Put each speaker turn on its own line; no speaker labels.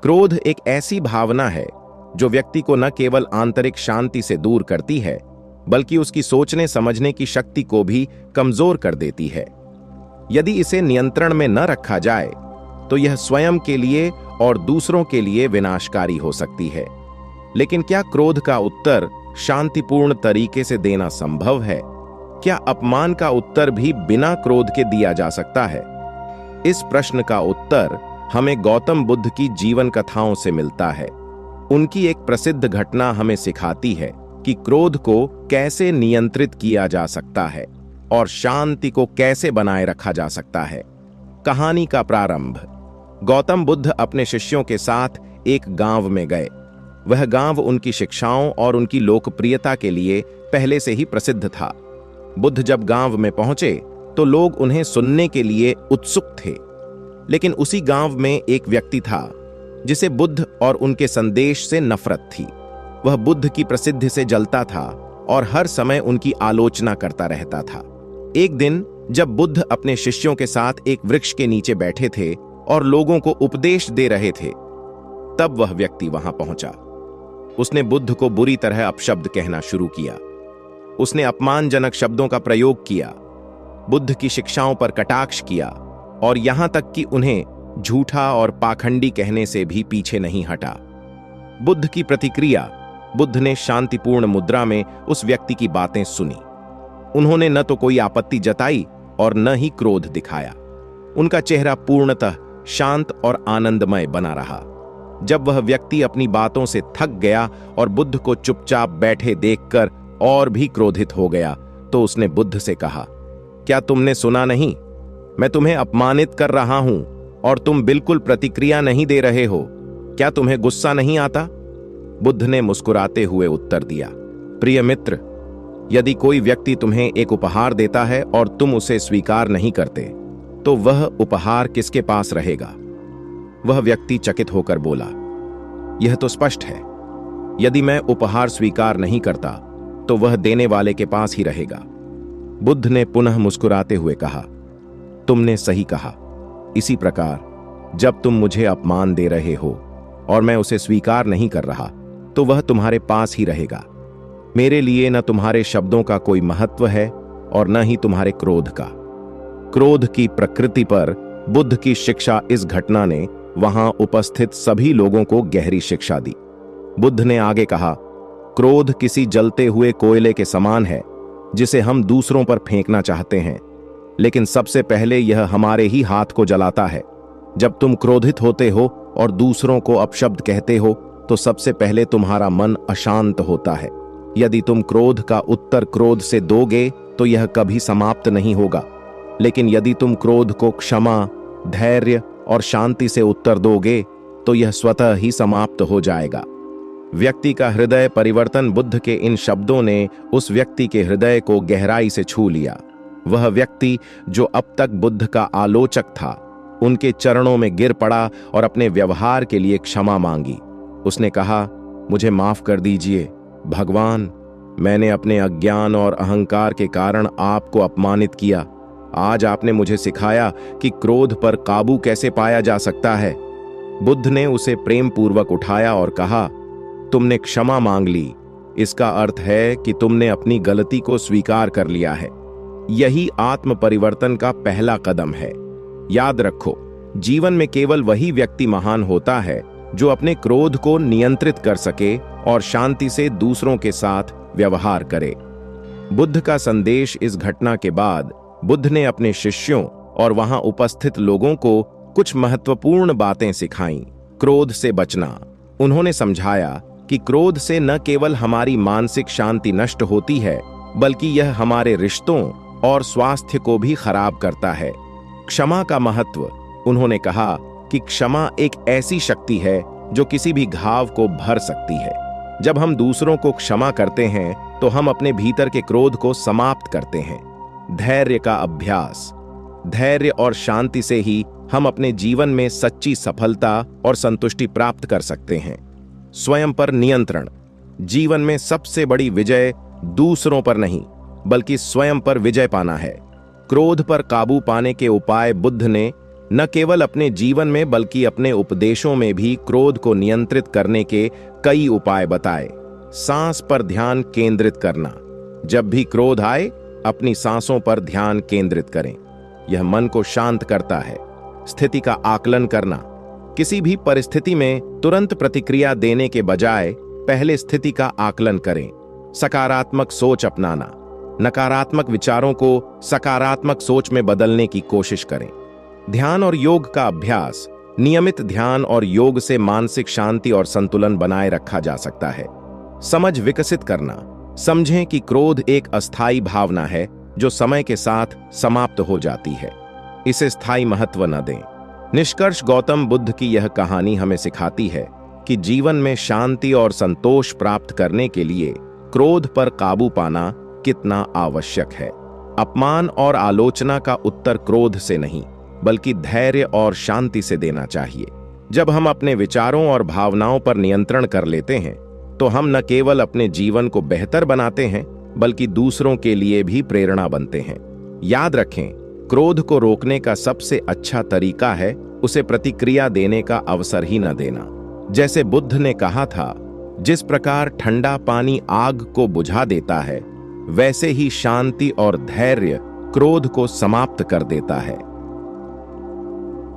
क्रोध एक ऐसी भावना है जो व्यक्ति को न केवल आंतरिक शांति से दूर करती है, बल्कि उसकी सोचने समझने की शक्ति को भी कमजोर कर देती है। यदि इसे नियंत्रण में न रखा जाए तो यह स्वयं के लिए और दूसरों के लिए विनाशकारी हो सकती है। लेकिन क्या क्रोध का उत्तर शांतिपूर्ण तरीके से देना संभव है? क्या अपमान का उत्तर भी बिना क्रोध के दिया जा सकता है? इस प्रश्न का उत्तर हमें गौतम बुद्ध की जीवन कथाओं से मिलता है। उनकी एक प्रसिद्ध घटना हमें सिखाती है कि क्रोध को कैसे नियंत्रित किया जा सकता है और शांति को कैसे बनाए रखा जा सकता है। कहानी का प्रारंभ। गौतम बुद्ध अपने शिष्यों के साथ एक गांव में गए। वह गांव उनकी शिक्षाओं और उनकी लोकप्रियता के लिए पहले से ही प्रसिद्ध था। बुद्ध जब गांव में पहुंचे तो लोग उन्हें सुनने के लिए उत्सुक थे। लेकिन उसी गांव में एक व्यक्ति था जिसे बुद्ध और उनके संदेश से नफरत थी। वह बुद्ध की प्रसिद्धि से जलता था और हर समय उनकी आलोचना करता रहता था। एक दिन जब बुद्ध अपने शिष्यों के साथ एक वृक्ष के नीचे बैठे थे और लोगों को उपदेश दे रहे थे, तब वह व्यक्ति वहां पहुंचा। उसने बुद्ध को बुरी तरह अपशब्द कहना शुरू किया। उसने अपमानजनक शब्दों का प्रयोग किया, बुद्ध की शिक्षाओं पर कटाक्ष किया और यहां तक कि उन्हें झूठा और पाखंडी कहने से भी पीछे नहीं हटा। बुद्ध की प्रतिक्रिया। बुद्ध ने शांतिपूर्ण मुद्रा में उस व्यक्ति की बातें सुनी। उन्होंने न तो कोई आपत्ति जताई और न ही क्रोध दिखाया। उनका चेहरा पूर्णतः शांत और आनंदमय बना रहा। जब वह व्यक्ति अपनी बातों से थक गया और बुद्ध को चुपचाप बैठे देखकर और भी क्रोधित हो गया, तो उसने बुद्ध से कहा, क्या तुमने सुना नहीं? मैं तुम्हें अपमानित कर रहा हूं और तुम बिल्कुल प्रतिक्रिया नहीं दे रहे हो। क्या तुम्हें गुस्सा नहीं आता? बुद्ध ने मुस्कुराते हुए उत्तर दिया, प्रिय मित्र, यदि कोई व्यक्ति तुम्हें एक उपहार देता है और तुम उसे स्वीकार नहीं करते, तो वह उपहार किसके पास रहेगा? वह व्यक्ति चकित होकर बोला, यह तो स्पष्ट है। यदि मैं उपहार स्वीकार नहीं करता तो वह देने वाले के पास ही रहेगा। बुद्ध ने पुनः मुस्कुराते हुए कहा, तुमने सही कहा। इसी प्रकार जब तुम मुझे अपमान दे रहे हो और मैं उसे स्वीकार नहीं कर रहा, तो वह तुम्हारे पास ही रहेगा। मेरे लिए न तुम्हारे शब्दों का कोई महत्व है और न ही तुम्हारे क्रोध का। क्रोध की प्रकृति पर बुद्ध की शिक्षा इस घटना ने वहां उपस्थित सभी लोगों को गहरी शिक्षा दी। बुद्ध ने आगे कहा, क्रोध किसी जलते हुए कोयले के समान है जिसे हम दूसरों पर फेंकना चाहते हैं, लेकिन सबसे पहले यह हमारे ही हाथ को जलाता है। जब तुम क्रोधित होते हो और दूसरों को अपशब्द कहते हो तो सबसे पहले तुम्हारा मन अशांत होता है। यदि तुम क्रोध का उत्तर क्रोध से दोगे तो यह कभी समाप्त नहीं होगा, लेकिन यदि तुम क्रोध को क्षमा, धैर्य और शांति से उत्तर दोगे तो यह स्वतः ही समाप्त हो जाएगा। व्यक्ति का हृदय परिवर्तन। बुद्ध के इन शब्दों ने उस व्यक्ति के हृदय को गहराई से छू लिया। वह व्यक्ति जो अब तक बुद्ध का आलोचक था, उनके चरणों में गिर पड़ा और अपने व्यवहार के लिए क्षमा मांगी। उसने कहा, मुझे माफ कर दीजिए भगवान, मैंने अपने अज्ञान और अहंकार के कारण आपको अपमानित किया। आज आपने मुझे सिखाया कि क्रोध पर काबू कैसे पाया जा सकता है। बुद्ध ने उसे प्रेम पूर्वक उठाया और कहा, तुमने क्षमा मांग ली, इसका अर्थ है कि तुमने अपनी गलती को स्वीकार कर लिया है। यही आत्म परिवर्तन का पहला कदम है। याद रखो, जीवन में केवल वही व्यक्ति महान होता है जो अपने क्रोध को नियंत्रित कर सके और शांति से दूसरों के साथ व्यवहार करे। बुद्ध का संदेश। इस घटना के बाद बुद्ध ने अपने शिष्यों और वहां उपस्थित लोगों को कुछ महत्वपूर्ण बातें सिखाईं। क्रोध से बचना। उन्होंने समझाया कि क्रोध से न केवल हमारी मानसिक शांति नष्ट होती है, बल्कि यह हमारे रिश्तों और स्वास्थ्य को भी खराब करता है। क्षमा का महत्व। उन्होंने कहा कि क्षमा एक ऐसी शक्ति है जो किसी भी घाव को भर सकती है। जब हम दूसरों को क्षमा करते हैं तो हम अपने भीतर के क्रोध को समाप्त करते हैं। धैर्य का अभ्यास। धैर्य और शांति से ही हम अपने जीवन में सच्ची सफलता और संतुष्टि प्राप्त कर सकते हैं। स्वयं पर नियंत्रण। जीवन में सबसे बड़ी विजय दूसरों पर नहीं, बल्कि स्वयं पर विजय पाना है। क्रोध पर काबू पाने के उपाय बुद्ध ने न केवल अपने जीवन में बल्कि अपने उपदेशों में भी क्रोध को नियंत्रित करने के कई उपाय बताए। सांस पर ध्यान केंद्रित करना। जब भी क्रोध आए, अपनी सांसों पर ध्यान केंद्रित करें। यह मन को शांत करता है। स्थिति का आकलन करना। किसी भी परिस्थिति में तुरंत प्रतिक्रिया देने के बजाय पहले स्थिति का आकलन करें। सकारात्मक सोच अपनाना। नकारात्मक विचारों को सकारात्मक सोच में बदलने की कोशिश करें। ध्यान और योग का अभ्यास। नियमित ध्यान और योग से मानसिक शांति और संतुलन बनाए रखा जा सकता है। समझ विकसित करना। समझें कि क्रोध एक अस्थायी भावना है जो समय के साथ समाप्त हो जाती है। इसे स्थायी महत्व न दें। निष्कर्ष, गौतम बुद्ध की यह कहानी हमें सिखाती है कि जीवन में शांति और संतोष प्राप्त करने के लिए क्रोध पर काबू पाना कितना आवश्यक है। अपमान और आलोचना का उत्तर क्रोध से नहीं, बल्कि धैर्य और शांति से देना चाहिए। जब हम अपने विचारों और भावनाओं पर नियंत्रण कर लेते हैं, तो हम न केवल अपने जीवन को बेहतर बनाते हैं, बल्कि दूसरों के लिए भी प्रेरणा बनते हैं। याद रखें, क्रोध को रोकने का सबसे अच्छा तरीका है उसे प्रतिक्रिया देने का अवसर ही न देना। जैसे बुद्ध ने कहा था, जिस प्रकार ठंडा पानी आग को बुझा देता है, वैसे ही शांति और धैर्य क्रोध को समाप्त कर देता है।